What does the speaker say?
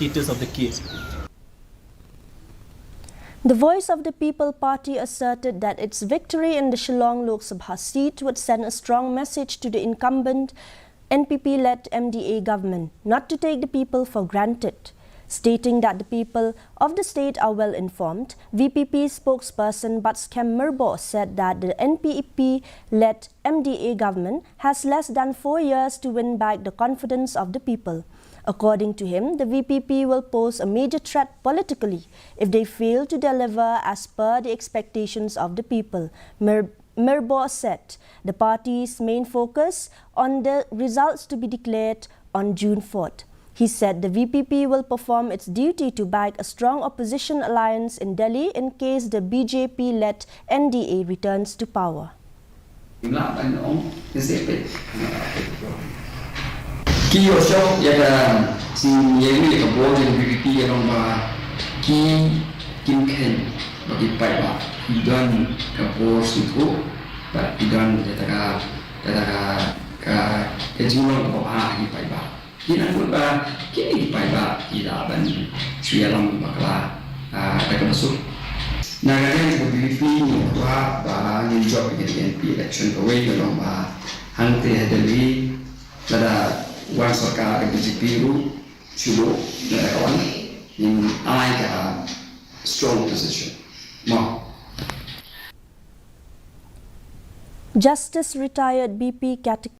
status of the case. The Voice of the People party asserted that its victory in the Shillong Lok Sabha seat would send a strong message to the incumbent NPP-led MDA government not to take the people for granted. Stating that the people of the state are well informed, VPP spokesperson Myrboh said that the NPP-led MDA government has less than 4 years to win back the confidence of the people. According to him, the VPP will pose a major threat politically if they fail to deliver as per the expectations of the people. Myrboh said the party's main focus on the results to be declared on June 4th. He said the VPP will perform its duty to back a strong opposition alliance in Delhi in case the BJP-led NDA returns to power. Kini paiba ida ban suyalam bakla daga masuk nagaran ko BPP ni wa ba ni job ke NP election ko we ko ba hangte hadali tada wan sarkar BJP ru chulo na kawan in alai ka strong position ma Justice retired BP